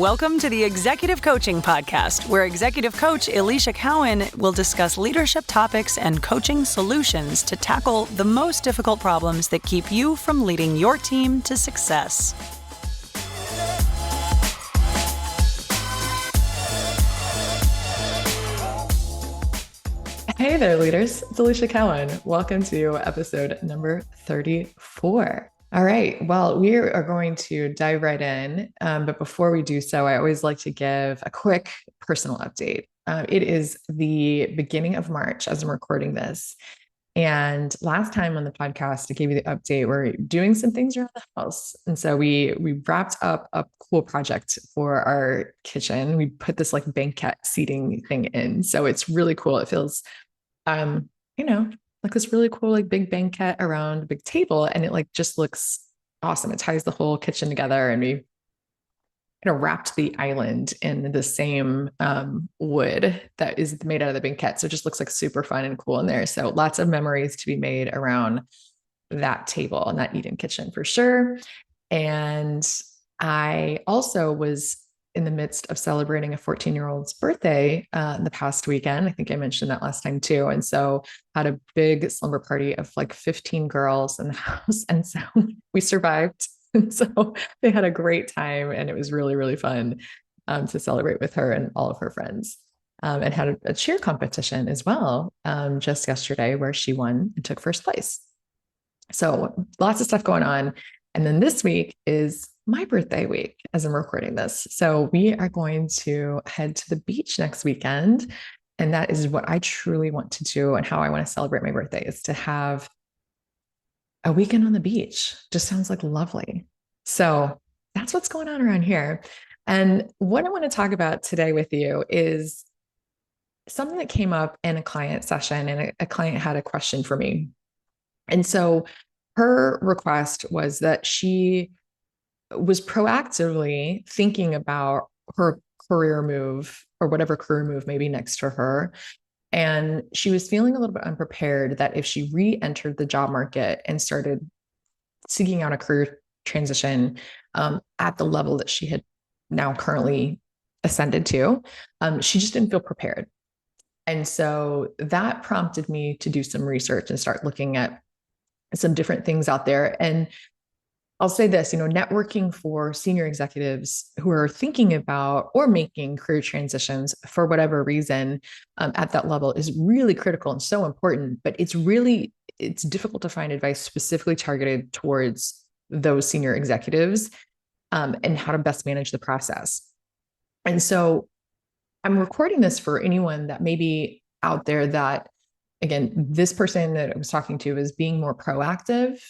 Welcome to the Executive Coaching Podcast, where Executive Coach Alicia Cowan will discuss leadership topics and coaching solutions to tackle the most difficult problems that keep you from leading your team to success. Hey there, leaders. It's Alicia Cowan. Welcome to episode number 34. All right. Well, we are going to dive right in. But before we do so, I always like to give a quick personal update. It is the beginning of March as I'm recording this. And last time on the podcast, to give you the update, we're doing some things around the house. And so we wrapped up a cool project for our kitchen. We put this like banquet seating thing in. So it's really cool. It feels, like this really cool, like big banquet around a big table. And it like just looks awesome. It ties the whole kitchen together. And we kind of wrapped the island in the same wood that is made out of the banquet. So it just looks like super fun and cool in there. So lots of memories to be made around that table and that eat-in kitchen for sure. And I also was in the midst of celebrating a 14-year-old's birthday the past weekend. I think I mentioned that last time too. And so had a big slumber party of like 15 girls in the house. And so we survived. And so they had a great time and it was really, really fun to celebrate with her and all of her friends. And had a cheer competition as well just yesterday where she won and took first place. So lots of stuff going on. And then this week is my birthday week as I'm recording this. So we are going to head to the beach next weekend. And that is what I truly want to do and how I want to celebrate my birthday is to have a weekend on the beach. Just sounds like lovely. So that's what's going on around here. And what I want to talk about today with you is something that came up in a client session, and a client had a question for me. And so her request was that she was proactively thinking about her career move or whatever career move may be next for her. And she was feeling a little bit unprepared that if she re-entered the job market and started seeking out a career transition at the level that she had now currently ascended to, she just didn't feel prepared. And so that prompted me to do some research and start looking at some different things out there. And I'll say this, networking for senior executives who are thinking about or making career transitions for whatever reason at that level is really critical and so important, but it's difficult to find advice specifically targeted towards those senior executives and how to best manage the process. And so I'm recording this for anyone that may be out there that, again, this person that I was talking to is being more proactive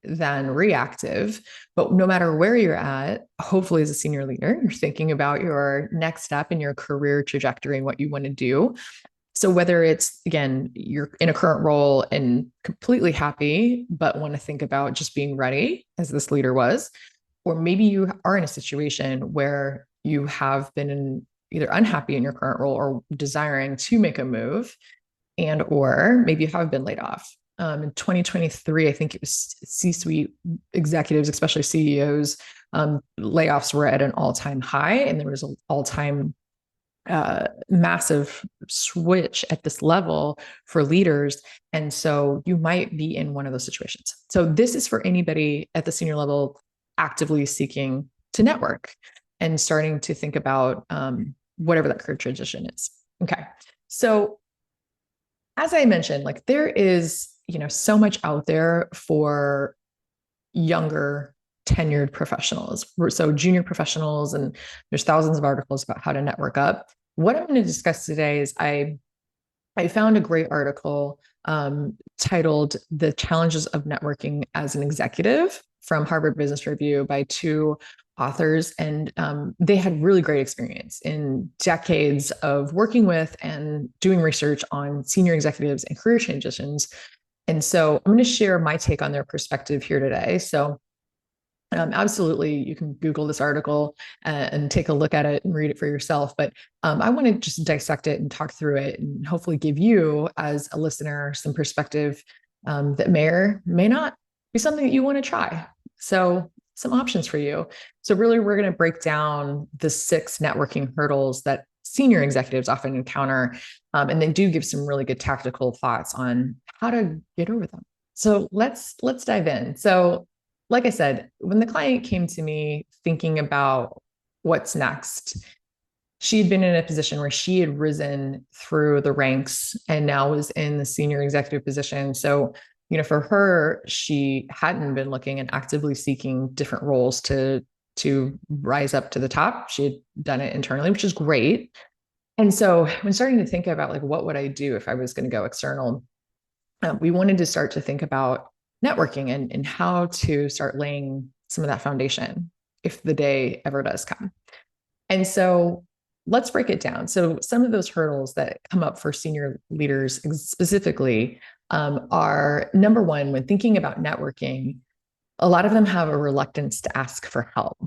than reactive. But no matter where you're at, hopefully as a senior leader, you're thinking about your next step in your career trajectory and what you want to do. So whether it's, again, you're in a current role and completely happy, but want to think about just being ready as this leader was, or maybe you are in a situation where you have been either unhappy in your current role or desiring to make a move, and or maybe you have been laid off. In 2023, I think it was C-suite executives, especially CEOs, layoffs were at an all-time high, and there was an all-time massive switch at this level for leaders. And so you might be in one of those situations. So this is for anybody at the senior level actively seeking to network and starting to think about whatever that career transition is. Okay. So as I mentioned, like there is, so much out there for younger tenured professionals. So junior professionals, and there's thousands of articles about how to network up. What I'm going to discuss today is I found a great article titled "The Challenges of Networking as an Executive" from Harvard Business Review by two authors. And they had really great experience in decades of working with and doing research on senior executives and career transitions. And so I'm going to share my take on their perspective here today. So absolutely, you can Google this article and take a look at it and read it for yourself. But I want to just dissect it and talk through it and hopefully give you as a listener some perspective that may or may not be something that you want to try. So some options for you. So really, we're going to break down the 6 networking hurdles that senior executives often encounter, and then do give some really good tactical thoughts on how to get over them. So let's dive in. So, like I said, when the client came to me thinking about what's next, she had been in a position where she had risen through the ranks and now was in the senior executive position. So, for her, she hadn't been looking and actively seeking different roles to rise up to the top. She had done it internally, which is great. And so when starting to think about like, what would I do if I was going to go external, we wanted to start to think about networking and how to start laying some of that foundation if the day ever does come. And so let's break it down. So some of those hurdles that come up for senior leaders specifically are, number one, when thinking about networking, a lot of them have a reluctance to ask for help.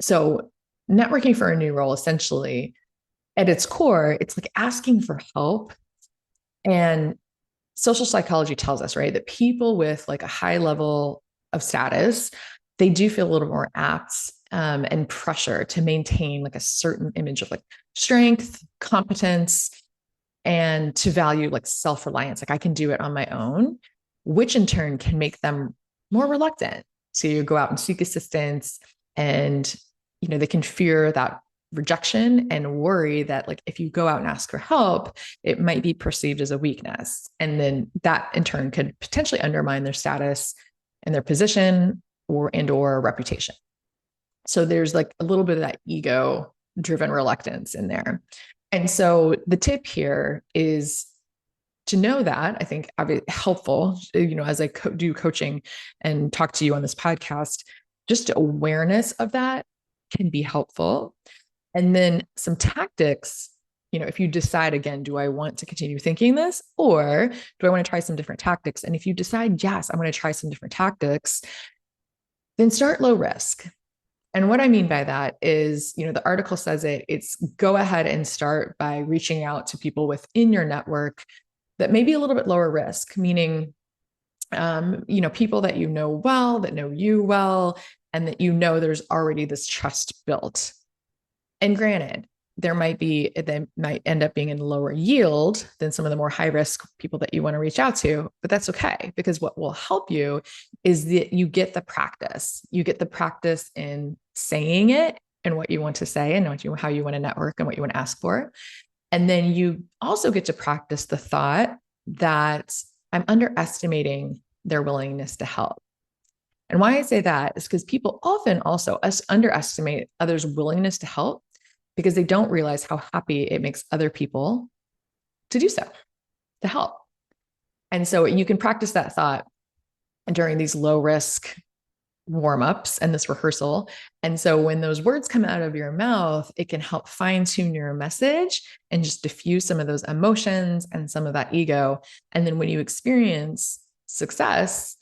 So networking for a new role, essentially, at its core, it's like asking for help. And social psychology tells us, right, that people with like a high level of status, they do feel a little more apt and pressure to maintain like a certain image of like strength, competence, and to value like self-reliance. Like I can do it on my own, which in turn can make them more reluctant to go out and seek assistance. And, they can fear that rejection and worry that like if you go out and ask for help, it might be perceived as a weakness. And then that in turn could potentially undermine their status and their position or reputation. So there's like a little bit of that ego driven reluctance in there. And so the tip here is to know that. I think helpful, as I do coaching and talk to you on this podcast, just awareness of that can be helpful. And then some tactics, if you decide again, do I want to continue thinking this or do I want to try some different tactics? And if you decide, yes, I'm going to try some different tactics, then start low risk. And what I mean by that is, the article says it's go ahead and start by reaching out to people within your network that may be a little bit lower risk, meaning, people that well, that know you well, and that there's already this trust built. And granted, they might end up being in lower yield than some of the more high risk people that you want to reach out to, but that's okay, because what will help you is that you get the practice. You get the practice in saying it and what you want to say and how you want to network and what you want to ask for. And then you also get to practice the thought that I'm underestimating their willingness to help. And why I say that is because people often also underestimate others' willingness to help because they don't realize how happy it makes other people to do so, to help. And so you can practice that thought during these low risk warm-ups and this rehearsal. And so when those words come out of your mouth, it can help fine-tune your message and just diffuse some of those emotions and some of that ego. And then when you experience success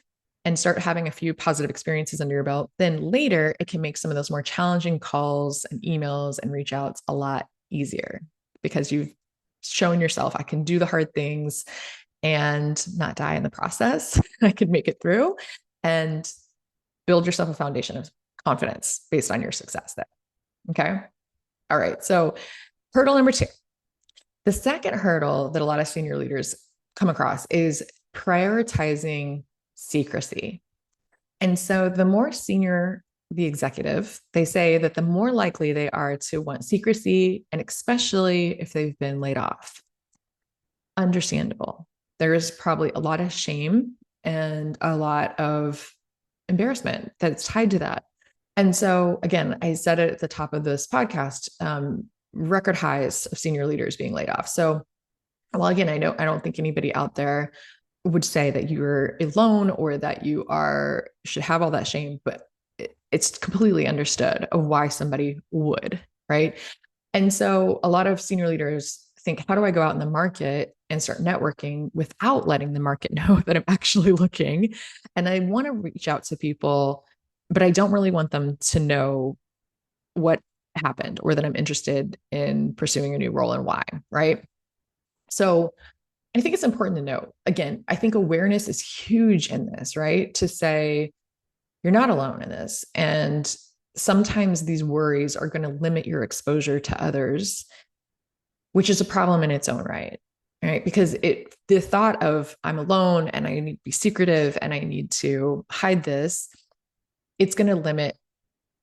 and start having a few positive experiences under your belt, then later it can make some of those more challenging calls and emails and reach outs a lot easier because you've shown yourself, I can do the hard things and not die in the process. I could make it through and build yourself a foundation of confidence based on your success there. Okay. All right. So hurdle number 2. The second hurdle that a lot of senior leaders come across is prioritizing secrecy. And so the more senior the executive, they say that the more likely they are to want secrecy, and especially if they've been laid off. Understandable. There is probably a lot of shame and a lot of embarrassment that's tied to that. And so again, I said it at the top of this podcast, record highs of senior leaders being laid off. So, well, again, I don't think anybody out there would say that you're alone or that you should have all that shame, but it's completely understood of why somebody would, right? And so a lot of senior leaders think, how do I go out in the market and start networking without letting the market know that I'm actually looking? And I want to reach out to people, but I don't really want them to know what happened or that I'm interested in pursuing a new role and why, right? So I think it's important to note, again, I think awareness is huge in this, right? To say, you're not alone in this. And sometimes these worries are going to limit your exposure to others, which is a problem in its own right. Right. Because the thought of I'm alone and I need to be secretive and I need to hide this, it's going to limit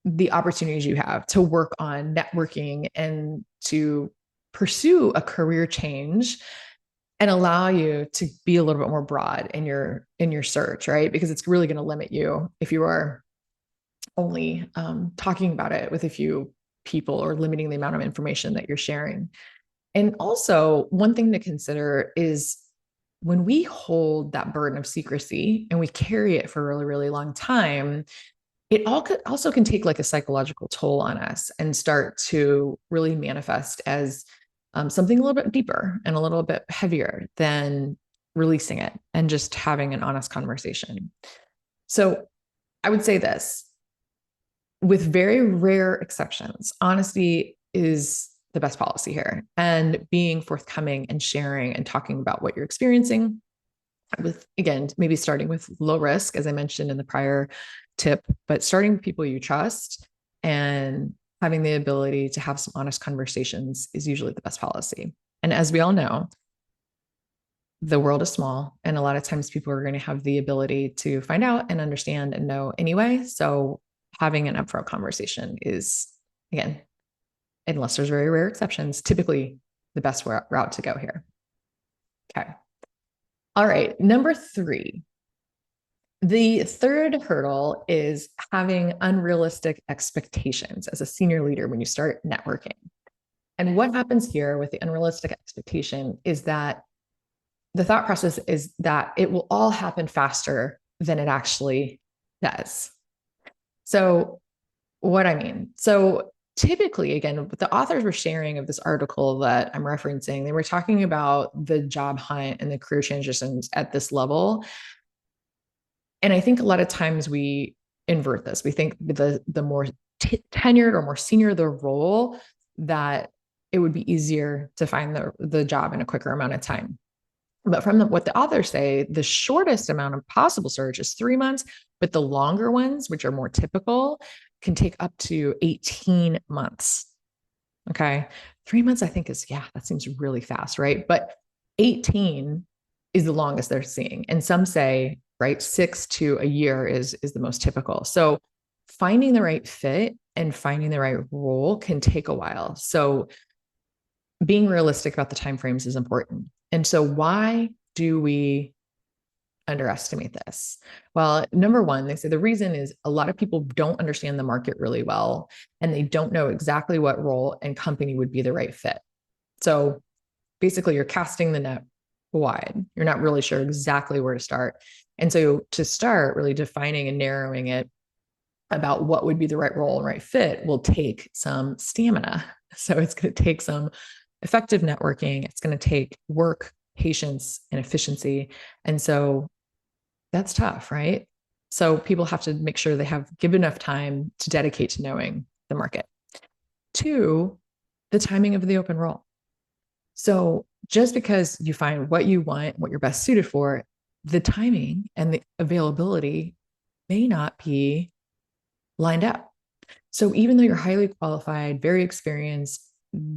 the opportunities you have to work on networking and to pursue a career change and allow you to be a little bit more broad in your search, right? Because it's really going to limit you if you are only talking about it with a few people or limiting the amount of information that you're sharing. And also, one thing to consider is when we hold that burden of secrecy and we carry it for a really, really long time, it also can take like a psychological toll on us and start to really manifest as something a little bit deeper and a little bit heavier than releasing it and just having an honest conversation. So I would say this, with very rare exceptions, honesty is the best policy here, and being forthcoming and sharing and talking about what you're experiencing with, again, maybe starting with low risk, as I mentioned in the prior tip, but starting with people you trust and having the ability to have some honest conversations is usually the best policy. And as we all know, the world is small, and a lot of times people are going to have the ability to find out and understand and know anyway. So having an upfront conversation is, again, unless there's very rare exceptions, typically the best route to go here. Okay. All right. Number 3. The third hurdle is having unrealistic expectations as a senior leader when you start networking. And what happens here with the unrealistic expectation is that the thought process is that it will all happen faster than it actually does. So what I mean, so typically, again, the authors were sharing of this article that I'm referencing, they were talking about the job hunt and the career transitions at this level. And I think a lot of times we invert this. We think the more tenured or more senior the role, that it would be easier to find the job in a quicker amount of time. But from what the authors say, the shortest amount of possible search is 3 months, but the longer ones, which are more typical, can take up to 18 months. Okay. 3 months, I think that seems really fast, right? But 18 is the longest they're seeing. And some say, right, 6 to a year is the most typical. So finding the right fit and finding the right role can take a while. So being realistic about the timeframes is important. And so why do we underestimate this? Well, number one, they say the reason is a lot of people don't understand the market really well, and they don't know exactly what role and company would be the right fit. So basically, you're casting the net wide. You're not really sure exactly where to start. And so to start really defining and narrowing it about what would be the right role and right fit will take some stamina. So it's going to take some effective networking. It's going to take work, patience, and efficiency. And so that's tough, right? So people have to make sure they give enough time to dedicate to knowing the market. 2, the timing of the open role. So just because you find what you want, what you're best suited for, the timing and the availability may not be lined up. So even though you're highly qualified, very experienced,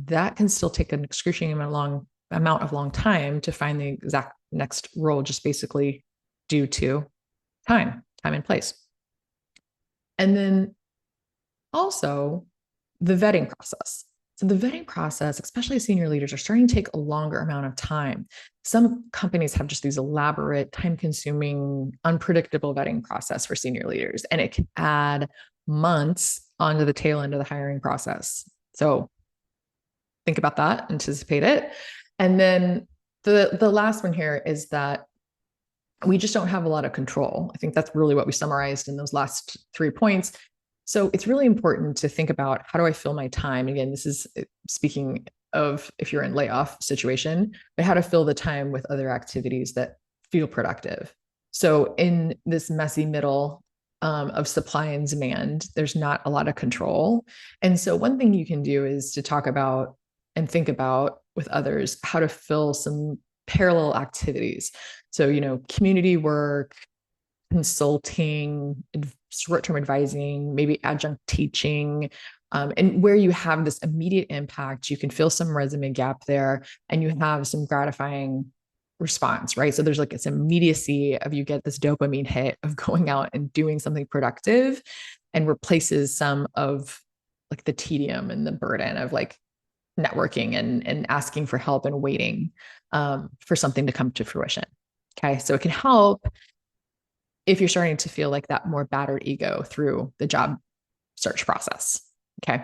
that can still take an excruciating amount of long time to find the exact next role, just basically due to time and place. And then also the vetting process. So the vetting process, especially senior leaders, are starting to take a longer amount of time. Some companies have just these elaborate, time-consuming, unpredictable vetting process for senior leaders, and it can add months onto the tail end of the hiring process. So think about that, anticipate it. And then the last one here is that we just don't have a lot of control. I think that's really what we summarized in those last 3 points. So it's really important to think about, how do I fill my time? Again, this is speaking of if you're in layoff situation, but how to fill the time with other activities that feel productive. So in this messy middle of supply and demand, there's not a lot of control. And so one thing you can do is to talk about and think about with others how to fill some parallel activities. So, community work, consulting, short-term advising, maybe adjunct teaching, and where you have this immediate impact, you can fill some resume gap there and you have some gratifying response, right? So there's like this immediacy of you get this dopamine hit of going out and doing something productive and replaces some of like the tedium and the burden of like networking and asking for help and waiting for something to come to fruition. Okay. So it can help if you're starting to feel like that more battered ego through the job search process. Okay.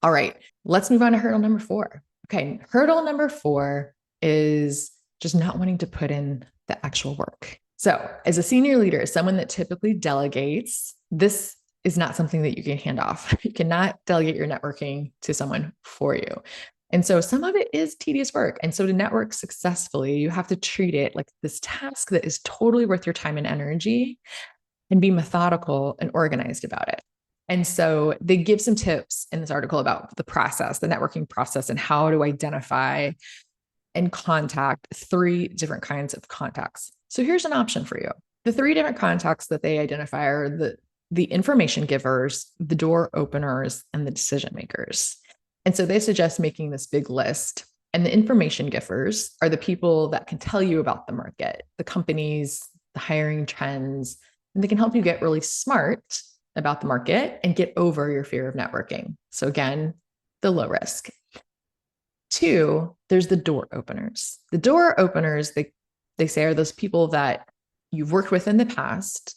All right. Let's move on to hurdle number 4. Okay. Hurdle number 4 is just not wanting to put in the actual work. So, as a senior leader, as someone that typically delegates, this is not something that you can hand off. You cannot delegate your networking to someone for you. And so some of it is tedious work. And so to network successfully, you have to treat it like this task that is totally worth your time and energy and be methodical and organized about it. And so they give some tips in this article about the process, the networking process, and how to identify and contact 3 different kinds of contacts. So here's an option for you. The 3 different contacts that they identify are the information givers, the door openers, and the decision makers. And so they suggest making this big list. And the information givers are the people that can tell you about the market, the companies, the hiring trends, and they can help you get really smart about the market and get over your fear of networking. So again, the low risk. 2, there's the door openers. The door openers, they say, are those people that you've worked with in the past,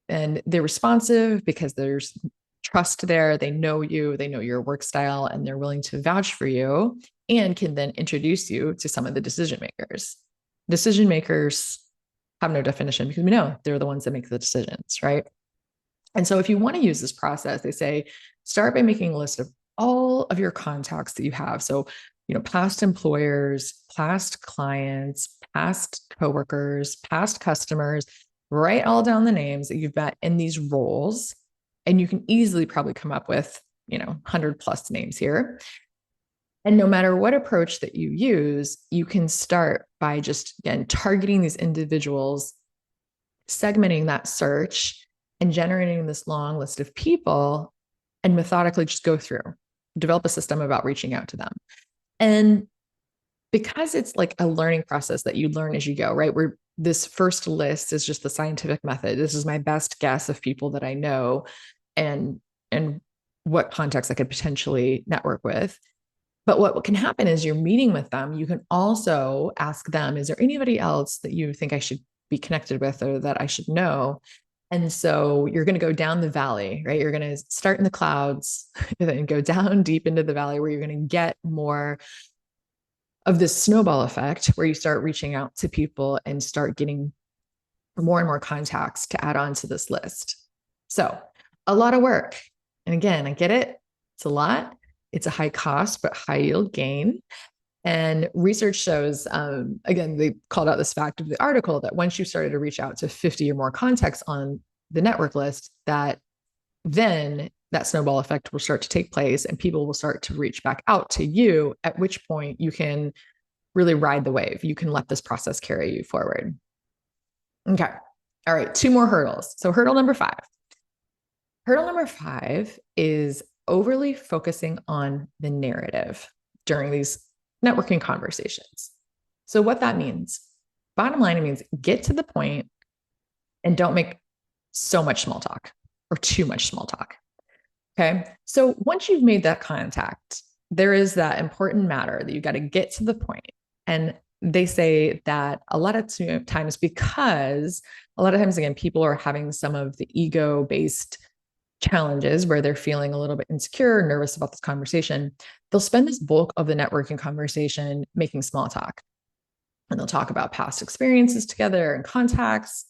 and they're responsive because there's trust there. They know you, they know your work style, and they're willing to vouch for you and can then introduce you to some of the decision makers. Decision makers have no definition because we know they're the ones that make the decisions, right? And so if you want to use this process, they say, start by making a list of all of your contacts that you have. So, past employers, past clients, past coworkers, past customers, write all down the names that you've met in these roles. And you can easily probably come up with, 100 plus names here. And no matter what approach that you use, you can start by just, again, targeting these individuals, segmenting that search, and generating this long list of people, and methodically just go through, develop a system about reaching out to them. And because it's like a learning process that you learn as you go, right? Where this first list is just the scientific method. This is my best guess of people that I know and what contacts I could potentially network with. But what can happen is you're meeting with them. You can also ask them, is there anybody else that you think I should be connected with or that I should know? And so you're going to go down the valley, right? You're going to start in the clouds and then go down deep into the valley where you're going to get more of this snowball effect where you start reaching out to people and start getting more and more contacts to add on to this list. So a lot of work. And again, I get it. It's a lot. It's a high cost, but high yield gain. And research shows, again, they called out this fact of the article that once you started to reach out to 50 or more contacts on the network list, that then that snowball effect will start to take place and people will start to reach back out to you, at which point you can really ride the wave. You can let this process carry you forward. Okay. All right. 2 more hurdles. So hurdle number 5. Hurdle number 5 is overly focusing on the narrative during these networking conversations. So what that means, bottom line, it means get to the point and don't make so much small talk or too much small talk. Okay. So once you've made that contact, there is that important matter that you got to get to the point. And they say that a lot of times, because a lot of times, again, people are having some of the ego-based challenges where they're feeling a little bit insecure, nervous about this conversation, they'll spend this bulk of the networking conversation making small talk. And they'll talk about past experiences together and contacts.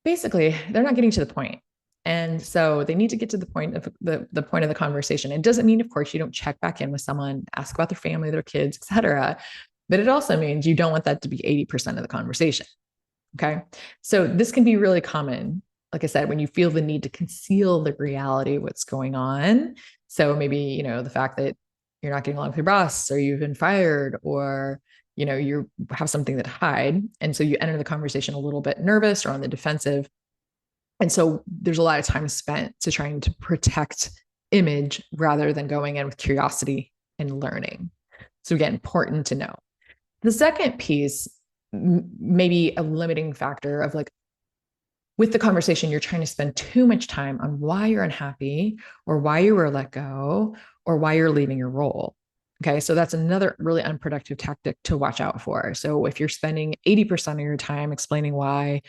Basically, they're not getting to the point. And so they need to get to the point of the point of the conversation. It doesn't mean, of course, you don't check back in with someone, ask about their family, their kids, et cetera. But it also means you don't want that to be 80% of the conversation. Okay. So this can be really common. Like I said, when you feel the need to conceal the reality of what's going on. So maybe, the fact that you're not getting along with your boss, or you've been fired, or, you have something that hide. And so you enter the conversation a little bit nervous or on the defensive. And so there's a lot of time spent to trying to protect image rather than going in with curiosity and learning. So again, important to know. The second piece, maybe a limiting factor of like, with the conversation, you're trying to spend too much time on why you're unhappy or why you were let go or why you're leaving your role. Okay. So that's another really unproductive tactic to watch out for. So if you're spending 80% of your time explaining why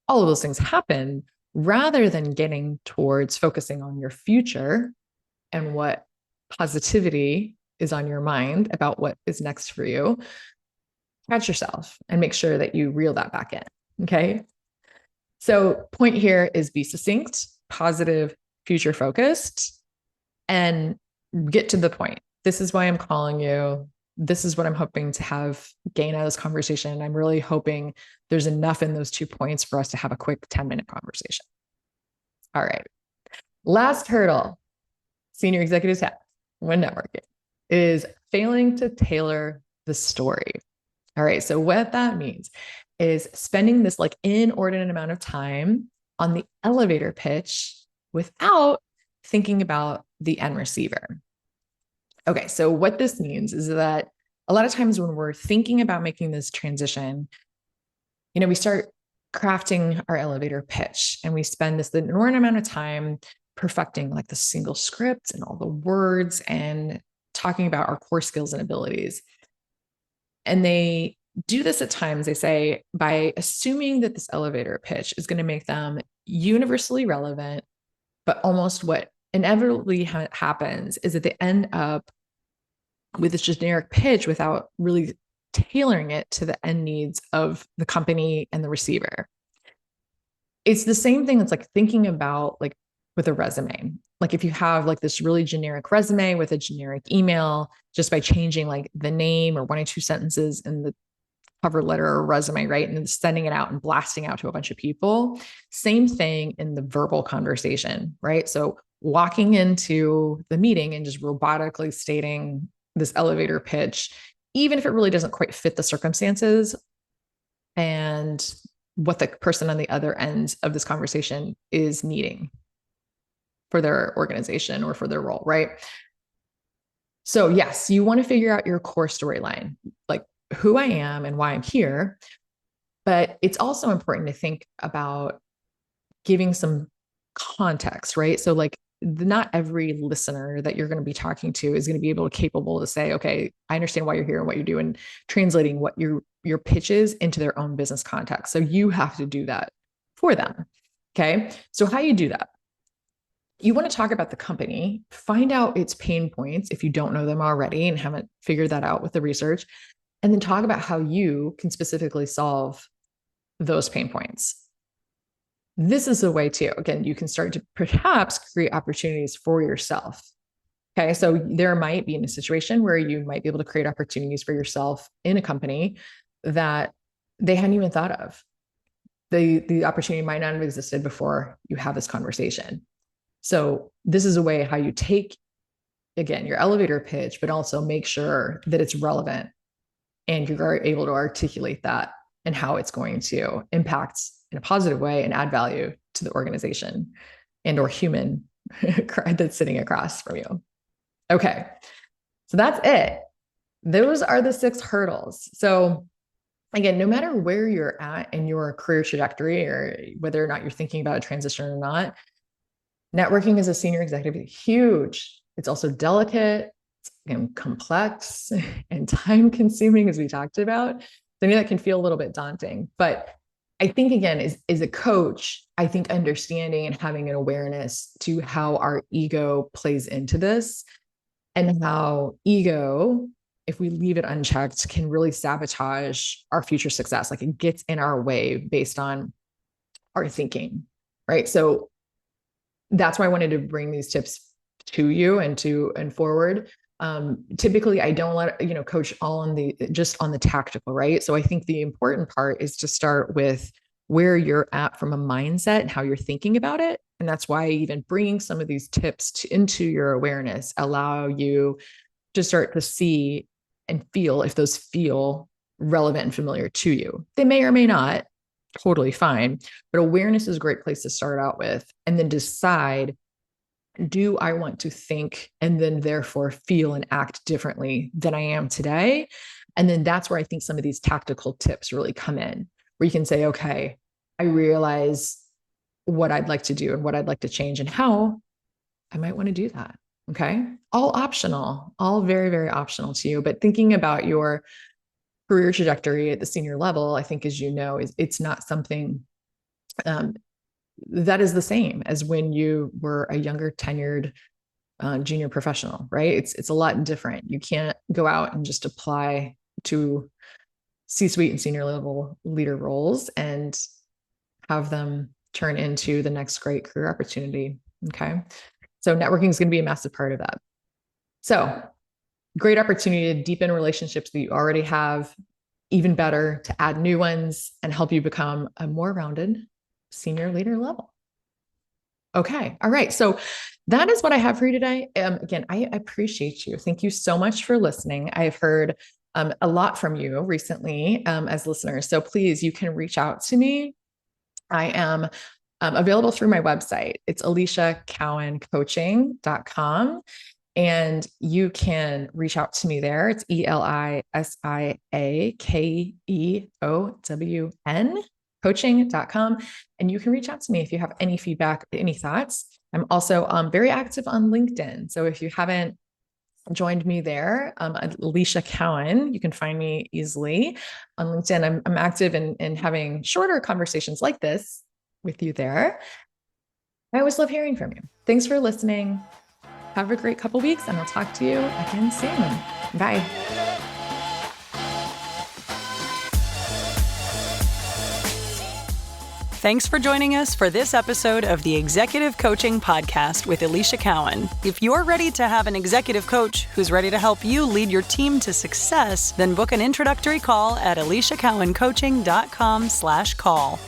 all of those things happen, rather than getting towards focusing on your future and what positivity is on your mind about what is next for you, catch yourself and make sure that you reel that back in. Okay. So, point here is be succinct, positive, future focused, and get to the point. This is why I'm calling you. This is what I'm hoping to have gain out of this conversation. I'm really hoping there's enough in those 2 points for us to have a quick 10-minute conversation. All right. Last hurdle, senior executive task when networking, is failing to tailor the story. All right. So what that means is spending this like inordinate amount of time on the elevator pitch without thinking about the end receiver. Okay. So what this means is that a lot of times when we're thinking about making this transition, we start crafting our elevator pitch and we spend this inordinate amount of time perfecting like the single script and all the words and talking about our core skills and abilities. And they do this at times, they say, by assuming that this elevator pitch is going to make them universally relevant, but almost what inevitably happens is that they end up with this generic pitch without really tailoring it to the end needs of the company and the receiver. It's the same thing that's like thinking about like with a resume. Like if you have like this really generic resume with a generic email, just by changing like the name or one or two sentences in the cover letter or resume, right? And then sending it out and blasting out to a bunch of people. Same thing in the verbal conversation, right? So walking into the meeting and just robotically stating this elevator pitch, even if it really doesn't quite fit the circumstances and what the person on the other end of this conversation is needing for their organization or for their role, right? So yes, you want to figure out your core storyline, like who I am and why I'm here. But it's also important to think about giving some context, right? So like not every listener that you're going to be talking to is going to be capable to say, okay, I understand why you're here and what you're doing, translating what your pitch is into their own business context. So you have to do that for them. Okay. So how you do that? You want to talk about the company, find out its pain points if you don't know them already and haven't figured that out with the research, and then talk about how you can specifically solve those pain points. This is a way too. Again, you can start to perhaps create opportunities for yourself. Okay. So there might be in a situation where you might be able to create opportunities for yourself in a company that they hadn't even thought of. The opportunity might not have existed before you have this conversation. So this is a way how you take, again, your elevator pitch, but also make sure that it's relevant and you're able to articulate that and how it's going to impact in a positive way and add value to the organization and or human that's sitting across from you. Okay. So that's it. Those are the 6 hurdles. So again, no matter where you're at in your career trajectory or whether or not you're thinking about a transition or not, networking as a senior executive is huge. It's also delicate and complex and time consuming, as we talked about. So I know that can feel a little bit daunting, but I think again, as a coach, I think understanding and having an awareness to how our ego plays into this and how ego, if we leave it unchecked, can really sabotage our future success. Like it gets in our way based on our thinking, right? So that's why I wanted to bring these tips to you and forward. Typically I don't let, coach all on just on the tactical, right? So I think the important part is to start with where you're at from a mindset and how you're thinking about it. And that's why even bringing some of these tips into your awareness allow you to start to see and feel if those feel relevant and familiar to you. They may or may not. totally fine. But awareness is a great place to start out with, and then decide, do I want to think and then therefore feel and act differently than I am today? And then that's where I think some of these tactical tips really come in, where you can say, okay, I realize what I'd like to do and what I'd like to change and how I might want to do that. Okay. All optional, all very, very optional to you. But thinking about your career trajectory at the senior level, I think, as you know, it's not something that is the same as when you were a younger tenured junior professional, right? It's a lot different. You can't go out and just apply to C-suite and senior level leader roles and have them turn into the next great career opportunity. Okay. So networking is going to be a massive part of that. So great opportunity to deepen relationships that you already have, even better to add new ones and help you become a more rounded senior leader level. Okay. All right. So that is what I have for you today. Again, I appreciate you. Thank you so much for listening. I've heard a lot from you recently as listeners. So please, you can reach out to me. I am available through my website. It's aliciacowancoaching.com. And you can reach out to me there. It's ELISIAKEOWN coaching.com. And you can reach out to me if you have any feedback, any thoughts. I'm also very active on LinkedIn. So if you haven't joined me there, Alicia Cowan, you can find me easily on LinkedIn. I'm active in having shorter conversations like this with you there. I always love hearing from you. Thanks for listening. Have a great couple weeks, and I'll talk to you again soon. Bye. Thanks for joining us for this episode of the Executive Coaching Podcast with Alicia Cowan. If you're ready to have an executive coach who's ready to help you lead your team to success, then book an introductory call at aliciacowancoaching.com/call.